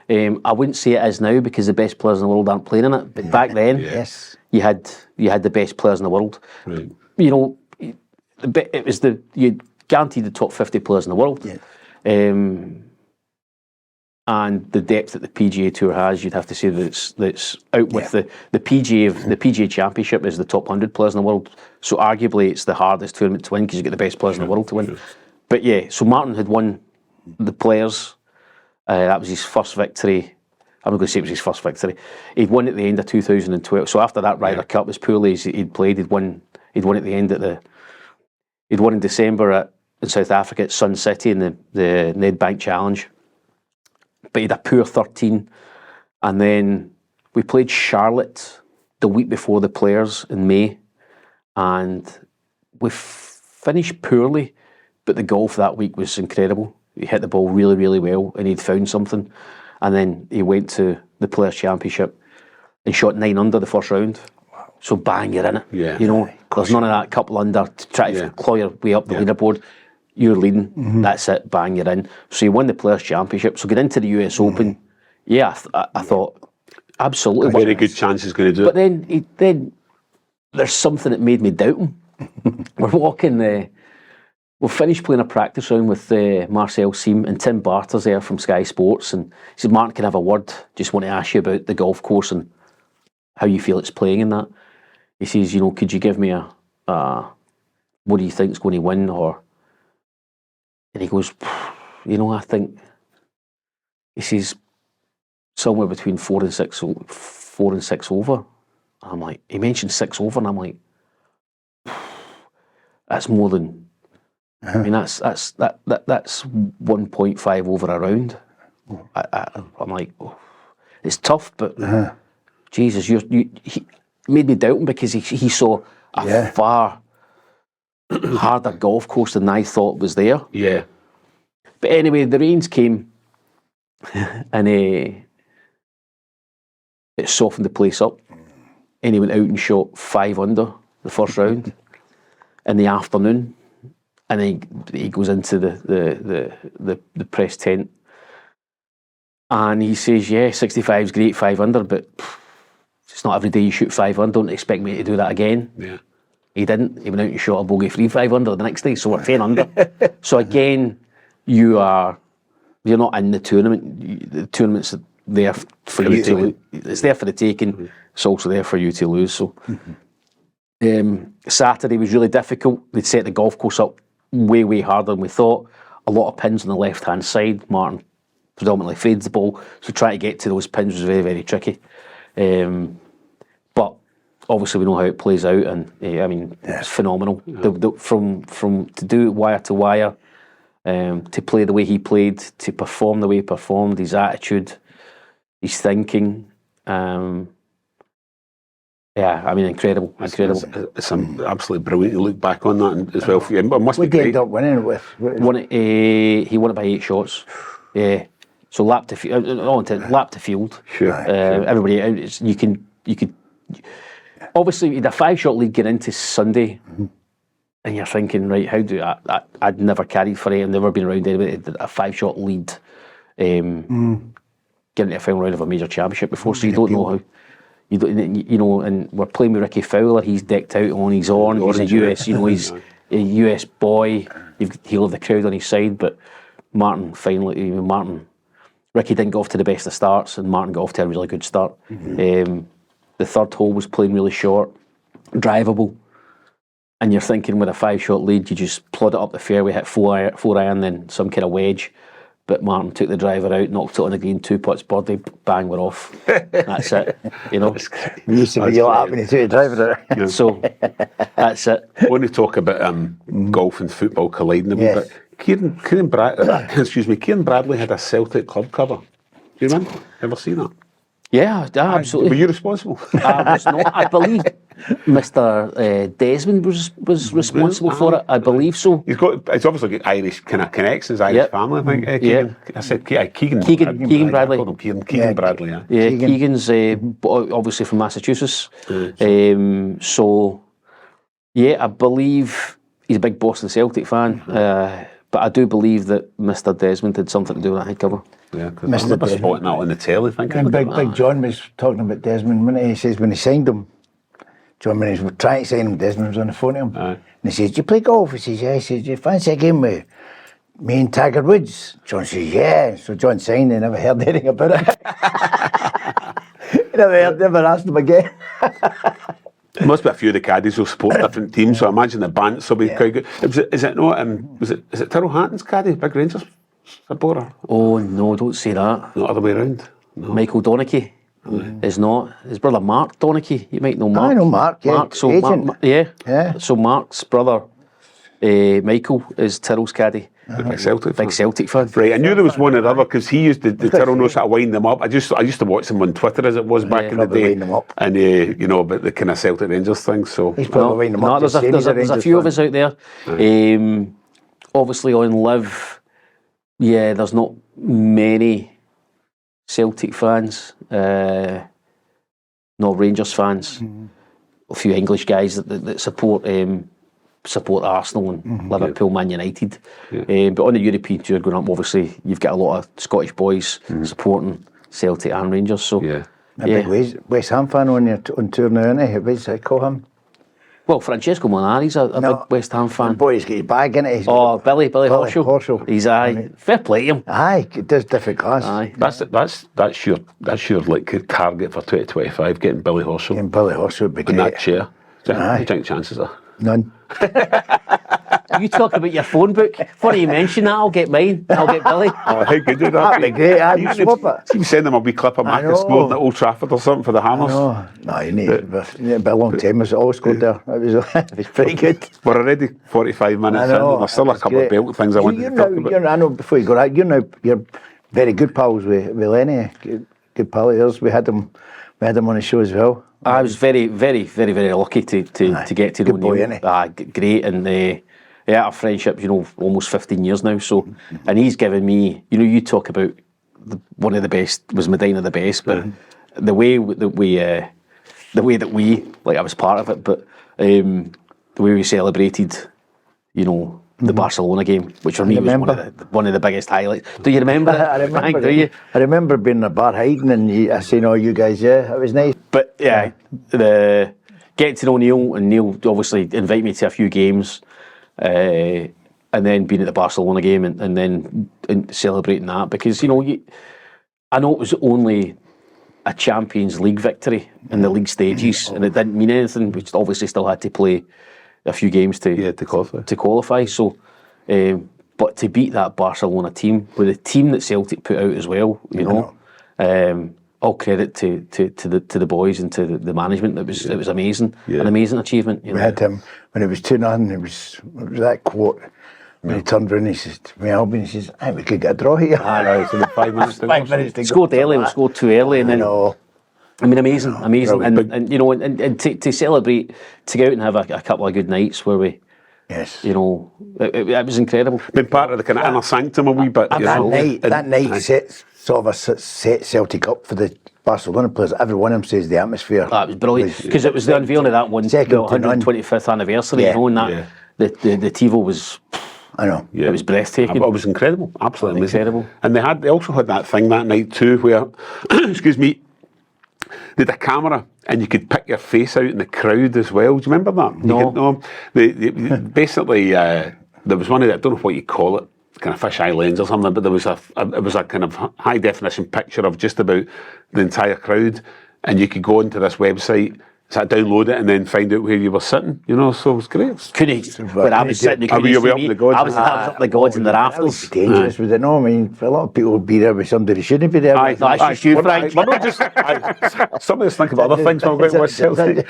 I wouldn't say it is now, because the best players in the world aren't playing in it. But back then, yes, you had the best players in the world. Right. It was you guaranteed the top 50 players in the world. Yeah. And the depth that the PGA Tour has, you'd have to say that's out with the PGA. The PGA Championship is the top 100 players in the world. So arguably, it's the hardest tournament to win, because you get the best players in the world to win. Sure. But yeah, so Martin had won the Players. That was his first victory. I'm not going to say it was his first victory. He'd won at the end of 2012. So after that Ryder Cup, as poorly as he'd played, he'd won at the end he'd won in December in South Africa at Sun City in the Nedbank Challenge. But he had a poor 13. And then we played Charlotte the week before the Players in May. And we finished poorly, but the golf that week was incredible. He hit the ball really, really well, and he'd found something. And then he went to the Players' Championship and shot 9 under the first round. Wow. So bang, you're in it. Yeah. There's none of that couple under to try to claw your way up the leaderboard. You're leading. Mm-hmm. That's it. Bang, you're in. So he won the Players' Championship. So get into the US Open. Yeah, I thought absolutely. A very good chance he's going to do it. But then there's something that made me doubt him. We're walking. We'll finish playing a practice round with Marcel Siem, and Tim Barter's there from Sky Sports, and he said, Martin, can I have a word? Just want to ask you about the golf course and how you feel it's playing in that. He says, could you give me a what do you think's going to win? And he goes, I think, he says, somewhere between 4 and 6 over. And I'm like, he mentioned 6 over, and I'm like, that's more than. I mean, that's 1.5 over a round. I'm like, it's tough, but Jesus, he made me doubt him because he saw a far harder golf course than I thought was there. Yeah. But anyway, the rains came and it softened the place up. And he went out and shot 5 under the first round in the afternoon. And then he goes into the press tent. And he says, 65 is great, 5 under, but it's not every day you shoot 5 under. Don't expect me to do that again. Yeah. He didn't. He went out and shot a bogey-free 5 under the next day, so we're 10 under. So again, you're not in the tournament. The tournament's there for you to. It's there for the taking. It's also there for you to lose. So Saturday was really difficult. They'd set the golf course up way harder than we thought. A lot of pins on the left-hand side. Martin predominantly fades the ball, so trying to get to those pins was very tricky. But obviously we know how it plays out, and it's phenomenal. From to do it wire to wire, to play the way he played, to perform the way he performed, his attitude, his thinking. Incredible. It's absolutely brilliant to look back on that as well for you. It must be great. End up winning it with? He won it by 8 shots. Yeah. So lap to field. Sure. Everybody, you could. Obviously, you had a 5-shot lead getting into Sunday, and you're thinking, right? How do I'd never carried for it. I've never been around anybody that had a 5-shot lead, getting to a final round of a major championship before. So you don't know how. And we're playing with Ricky Fowler. He's decked out on his own. He's a US, he's a US boy. He'll have the crowd on his side. But Ricky didn't get off to the best of starts, and Martin got off to a really good start. The third hole was playing really short, drivable, and you're thinking with a 5-shot lead, you just plod it up the fairway, hit 4 iron, then some kind of wedge. But Martin took the driver out, knocked it on the green, 2 putts, birdie, bang, we're off. That's it. We used to be like that when you took the driver out. So that's it. I want to talk about golf and football colliding a wee bit. Kieran Bradley had a Celtic club cover. Do you remember? Ever seen that? Yeah, absolutely. Were you responsible? I was not. I believe Mr. Desmond was responsible for it. I believe so. He's obviously got Irish kind of connections, Irish family. I think. Keegan. I said Keegan Bradley. I called him Keegan Bradley. Yeah, Keegan's obviously from Massachusetts. I believe he's a big Boston Celtic fan. But I do believe that Mr. Desmond had something to do with that head cover. Yeah, because I remember spotting that on the telly. And Big John was talking about Desmond, when he says when he signed him, John, when he was trying to sign him, Desmond was on the phone to him. And he says, do you play golf? He says, yeah. He says, do you fancy a game with me and Tiger Woods? John says, yeah. So John signed and never heard anything about it. Never asked him again. There must be a few of the caddies who support different teams, so I imagine the bants will be quite good. Is it Tyrrell Hatton's caddy, big Rangers supporter? Oh no, don't say that. Not other way around. No. Michael Donachie is not. His brother Mark Donachie, you might know Mark. I know Mark, yeah. So Mark's brother, Michael, is Tyrrell's caddy. Big Celtic fan. Right, I knew there was one or the other because he used the Tyrrell knows how to wind them up. I used to watch them on Twitter as it was back in the day. Wind them up. And about the kind of Celtic Rangers thing. So he's probably wind them up. There's a few of us out there. Obviously on LIV, there's not many Celtic fans, not Rangers fans. A few English guys that support Arsenal and Liverpool, Man United. But on the European tour going up, obviously, you've got a lot of Scottish boys supporting Celtic and Rangers. So, a big West Ham fan on tour now, isn't he? What does I call him? Well, Francesco Monari's a big West Ham fan. Boy, he's got his bag in it. Billy Horschel. He's fair play to him. Aye, it does different class. Aye. That's your like target for 2025, getting Billy Horschel. Getting Billy Horschel would be great. In that chair. What do you think chances are? None. You talk about your phone book. Funny you mention that. I'll get mine. I'll get Billy. How good would that That'd be great. I'd swap it. You send them a wee clip of Marcus scoring at Old Trafford or something for the Hammers. No, you need it. A long time. It's all scored there. It was pretty good. We're already 45 minutes in, and there's still a couple of belt things I want to talk about. I know before you go out, you're very good pals with Lenny. good pal of yours. We had him on the show as well. I was very, very, very, very lucky to get to know good boy, Neil. innit? Great, and our friendship, almost 15 years now. So, and he's given me, you talk about one of the best was Medinah the best, but the way that we, like I was part of it, but the way we celebrated, the Barcelona game, which for me was one of the biggest highlights. Do you remember it? I remember. Frank, do you? I remember being in a bar hiding and I seen all you guys. Yeah, it was nice. But the getting to know Neil, and Neil obviously invited me to a few games, and then being at the Barcelona game and then celebrating that, because I know it was only a Champions League victory in the league stages, and it didn't mean anything. We obviously still had to play a few games to qualify. So, but to beat that Barcelona team with the team that Celtic put out as well, all credit to the boys and to the management. It was amazing, an amazing achievement. We had him when it was 2-0. It was that quote. When he turned around, he says to me, Albion, he says, we could get a draw here. It's about 5 minutes to go. 5 minutes to go. Scored early, we scored too early, and then. I mean, amazing, Brilliant. and to celebrate, to go out and have a couple of good nights where we, Yes. it was incredible. Been part of the kind of inner sanctum a wee bit. That night set Celtic up for the Barcelona players. Every one of them says the atmosphere. That was brilliant, because it was the unveiling of that one, the Second to none. 125th anniversary, Yeah. and that the TiVo was. I know. Yeah. It was breathtaking. It was incredible, absolutely Incredible. And they also had that thing that night too, where, excuse me, they had a camera and you could pick your face out in the crowd as well. Do you remember that? No. Basically, there was one of the, I don't know what you call it, kind of fisheye lens or something, but it was a kind of high definition picture of just about the entire crowd, and you could go into this website, download it, and then find out where you were sitting. So it was great. When I was sitting, you couldn't see me. I was up the gods in the That would rafters. be dangerous, would it? No, I mean, for a lot of people would be there with somebody who shouldn't be there. That's just you, Frank. We're not just, some of us think about other things when we're with Celtic.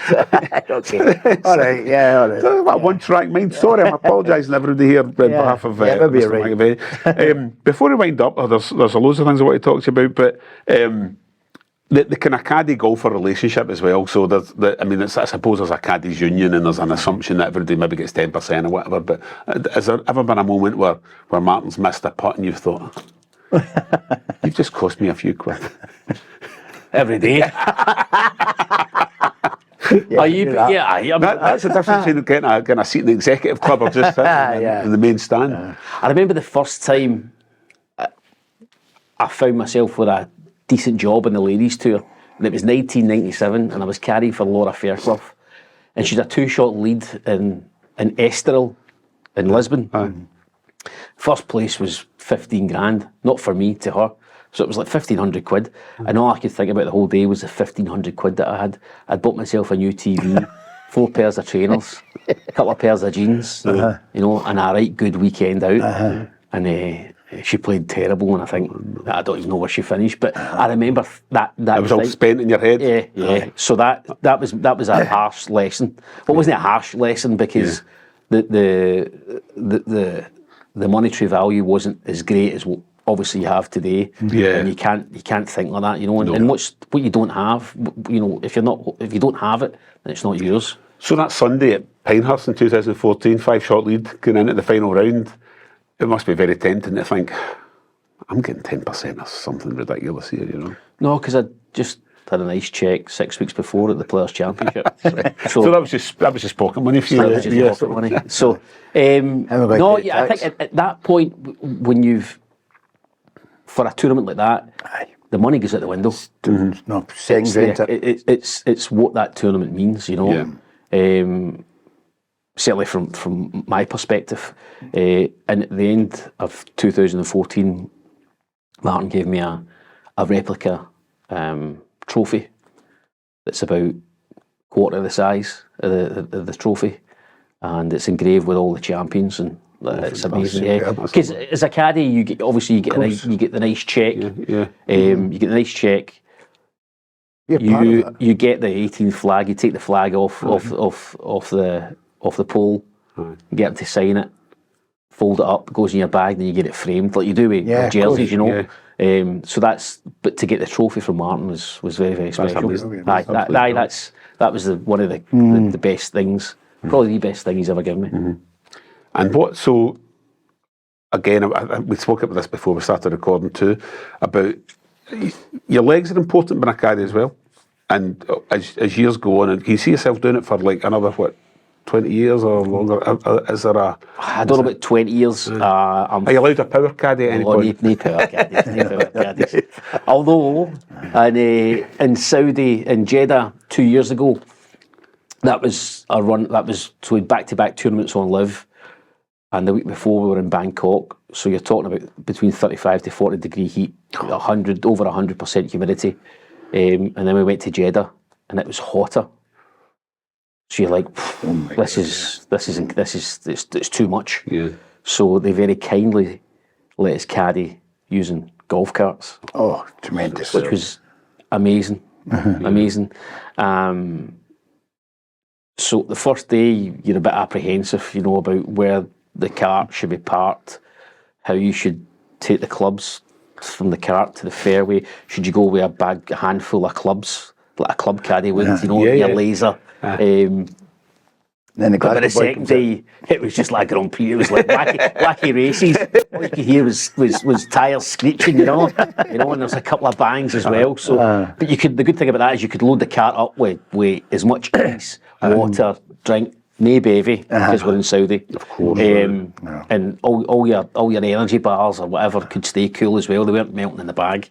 Okay. All right, yeah, all right. That one-track mind. Sorry, I'm apologising everybody here on behalf of maybe you're Mr. right. McAvey. Before we wind up, there's loads of things I want to talk to you about, but the kind of caddy golfer relationship as well. So I suppose there's a caddies union and there's an assumption that everybody maybe gets 10% or whatever. But has there ever been a moment where Martin's missed a putt and you've thought, you've just cost me a few quid? Every day. That's the difference between getting a seat in the executive club or just sitting in the main stand. I remember the first time I found myself with a decent job in the ladies tour, and it was 1997, and I was caddy for Laura Fairclough, and she's a 2-shot lead in Estoril in Lisbon. First place was 15 grand, not for me, to her. So it was like 1,500 quid, and all I could think about the whole day was the 1,500 quid that I had. I'd bought myself a new TV, 4 pairs of trainers, a couple of pairs of jeans, and a right good weekend out. And she played terrible, and I don't even know where she finished, but I remember that. It was all spent in your head. Yeah. So that was a harsh lesson. Well, it wasn't a harsh lesson because the monetary value wasn't as great as what obviously you have today. Yeah. And you can't think like that, And what you don't have, if you don't have it, then it's not yours. So that Sunday at Pinehurst in 2014, 5-shot lead going into the final round. It must be very tempting to think, I'm getting 10% or something ridiculous here, No, because I just had a nice check 6 weeks before at the Players' Championship. So that was just pocket money for you. That was just pocket money. So, I think at that point, when for a tournament like that, the money goes out the window. No, It's what that tournament means, Certainly from my perspective. And at the end of 2014, Martin gave me a replica trophy that's about quarter of the size of the trophy, and it's engraved with all the champions, and it's amazing. Because as a caddy, you get the nice check. You get the nice check. You get the 18th flag. You take the flag off the pole, get them to sign it, fold it up, goes in your bag, then you get it framed like you do with jerseys, So but to get the trophy from Martin was very, very special. amazing. That was one of the best things, probably the best thing he's ever given me. And so again, we spoke about this before we started recording too, about your legs are important being a caddy as well. And as years go on, and can you see yourself doing it for like another, 20 years or longer? Is there I don't know about 20 years. Are you allowed a power caddy at any point? No power caddies. Although, in Saudi, in Jeddah 2 years ago, that was a run, so we had back-to-back tournaments on LIV, and the week before we were in Bangkok, so you're talking about between 35 to 40 degree heat, over 100% humidity, and then we went to Jeddah, and it was hotter. So you're like, this is too much. Yeah. So they very kindly let us caddy using golf carts. Oh, tremendous. Which was amazing. Amazing. So the first day, you're a bit apprehensive, about where the cart should be parked, how you should take the clubs from the cart to the fairway. Should you go with a handful of clubs, like a club caddy would, your laser. Then But the second day, it was just like Grand Prix. It was like wacky races. All you could hear was tyres screeching, and there's a couple of bangs as well. So, but the good thing about that is you could load the cart up with as much ice, water, drink, no bevy, because we're in Saudi. Of course. And all your energy bars or whatever could stay cool as well. They weren't melting in the bag.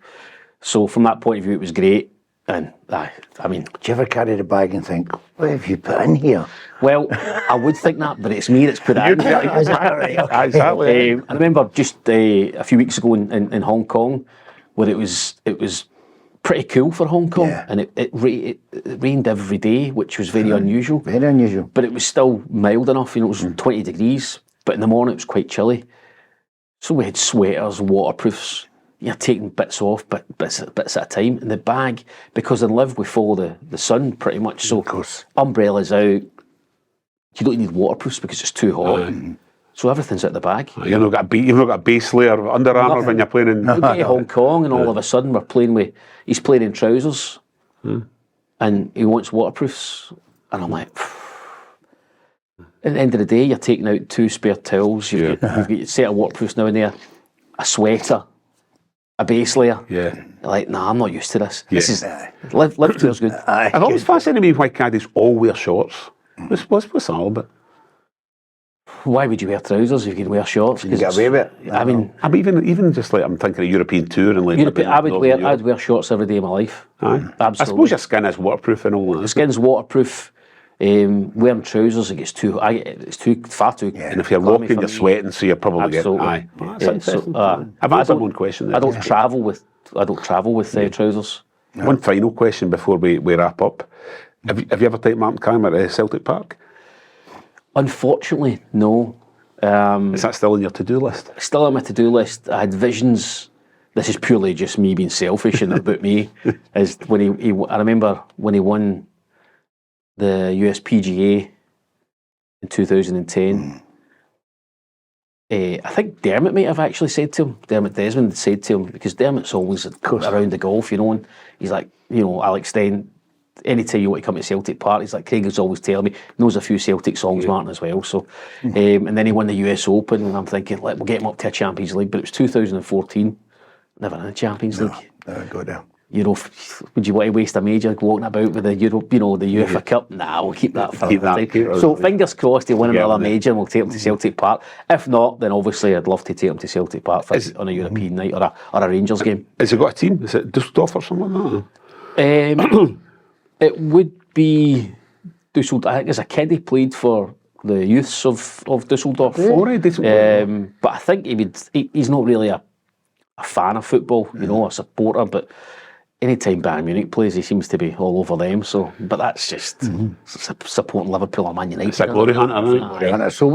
So from that point of view, it was great. And I mean, do you ever carry the bag and think, what have you put in here? Well, I would think that, but it's me that's put it in. Exactly. I remember just a few weeks ago in Hong Kong, where it was pretty cool for Hong Kong, and it rained every day, which was very unusual. Very unusual. But it was still mild enough. It was 20 degrees, but in the morning it was quite chilly. So we had sweaters, waterproofs. You're taking bits off, bits at a time. And the bag, because in LIV we follow the sun pretty much, so umbrellas out. You don't need waterproofs because it's too hot. So everything's out the bag. You've not got a base layer of Under Armour when you're playing in... We get to Hong Kong and all of a sudden he's playing in trousers and he wants waterproofs. And I'm like... At the end of the day, you're taking out 2 spare towels, you've got your set of waterproofs now and there, a sweater, a base layer. Yeah. You're like, nah, I'm not used to this. This is... LIV Tour's good. I've always fascinated me why caddies all wear shorts. What's all about? Why would you wear trousers if you can wear shorts? You get away with it. I mean, even just like I'm thinking of European tour and like I'd wear shorts every day of my life. Aye. Absolutely. I suppose your skin is waterproof and all that. The skin's waterproof. Wearing trousers, it's far too. Yeah. And if you're walking, you're sweating, so you're probably getting. Aye. I've answered one question. I don't travel with trousers. One final question before we wrap up. Have you ever taken Martin Kaymer at Celtic Park? Unfortunately, no. Is that still on your to-do list? Still on my to-do list. I had visions. This is purely just me being selfish and about me. Is when I remember when he won the US PGA in 2010. I think Dermot might have actually said to him, Dermot Desmond said to him, because Dermot's always around the golf, and he's like, I'll extend, anytime you want to come to Celtic Park, he's like, Craig is always telling me, knows a few Celtic songs, Martin, as well. So, and then he won the US Open, and I'm thinking, we'll get him up to a Champions League, but it was 2014, never in a Champions League. Never go there. Would you want to waste a major walking about with the Europe, the UEFA Cup? Nah, we'll keep that for another time. So fingers crossed he'll win another major and we'll take him to Celtic Park. If not, then obviously I'd love to take him to Celtic Park on a European night or a Rangers game. Has he got a team? Is it Dusseldorf or something like that? It would be Dusseldorf. I think as a kid he played for the youths of Dusseldorf. But I think he's not really a fan of football, a supporter, but anytime Bayern Munich plays, he seems to be all over them. So, but that's just supporting Liverpool or Man United. It's a glory hunter, isn't it? So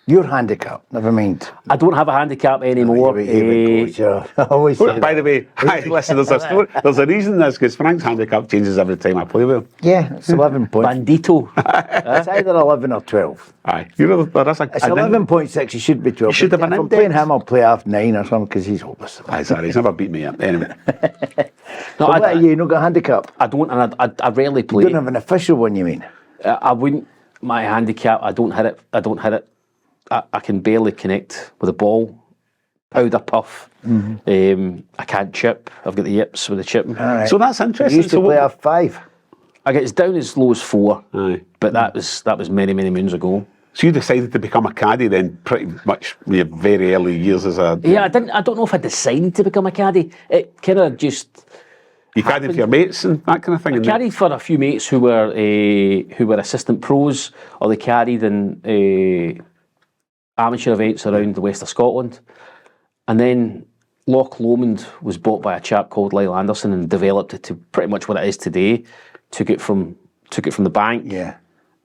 Your handicap, never mind. I don't have a handicap anymore. I always say By the way, listen, there's a story, there's a reason this, because Frank's handicap changes every time I play with him. yeah, it's 11 points. Bandito. It's either 11 or 12. Aye. You know, that's a... It's 11.6, he should be 12. You should have If an I'm playing index. him, I'll play half 9 or something, because he's hopeless. Aye, sorry, he's never beat me yet. Anyway. No, So what are you not got a handicap? I don't, and I rarely You play. don't have an official one, you mean? I wouldn't. My handicap, I don't hit it. I can barely connect with the ball. Powder puff. I can't chip. I've got the yips with the chipping. All right. So that's You interesting. used to play half 5. I get as down as low as 4. Aye. But that was many moons ago. So you decided to become a caddy then, pretty much in your very early years as a... Yeah, I don't know if I decided to become a caddy. It kind of just... You caddied for your mates and that kind of thing? I caddied for a few mates who were assistant pros, or they caddied in amateur events around the west of Scotland. And then Loch Lomond was bought by a chap called Lyle Anderson and developed it to pretty much what it is today. Took it from the bank, Yeah.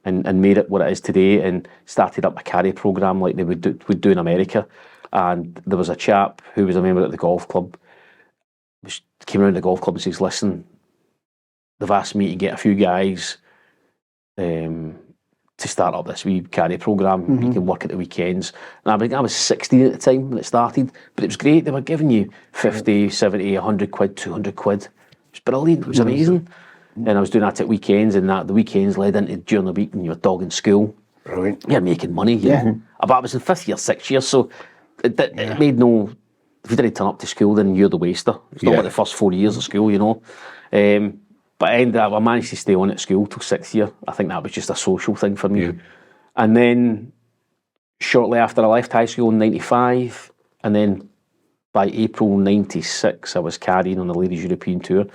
and made it what it is today, and started up a caddy program like they would do in America. And there was a chap who was a member at the golf club, which came around the golf club and says, "Listen, they've asked me to get a few guys to start up this wee caddy program. You can work at the weekends." And I was 16 at the time when it started, but it was great. They were giving you 50, 70, 100 quid, 200 quid. It was brilliant. It was amazing. And I was doing that at weekends, and the weekends led into during the week when you were dogging school. Brilliant. You're making money, you know. But I was in 5th year, 6th year, so it made no... If you didn't turn up to school, then you're the waster. It's not like the first 4 years of school, you know. But I managed to stay on at school till 6th year. I think that was just a social thing for me. Yeah. And then shortly after I left high school in 95, and then by April 96, I was caddying on the Ladies European Tour.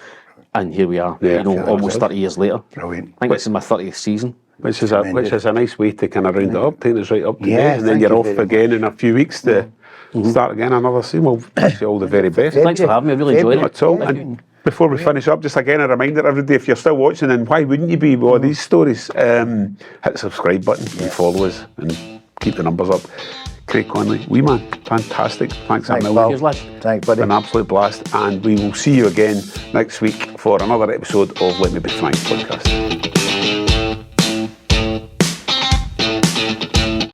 And here we are, almost 30 years later. Brilliant. I think this is my 30th season. Which is a nice way to kind of round it up, taking us right up to Yeah, date, and then you're off very again in a few weeks to start again another season. Well, wish you all the very best. Thanks for having me, I really enjoyed Not it. at all. And before we finish up, just again a reminder, everybody, if you're still watching, and why wouldn't you be with all these stories, hit the subscribe button and follow us and keep the numbers up. Craig Connelly, wee man, fantastic. Thanks a million. Cheers, lads. Thanks, buddy. An absolute blast, and we will see you again next week for another episode of Let Me Be Frank podcast.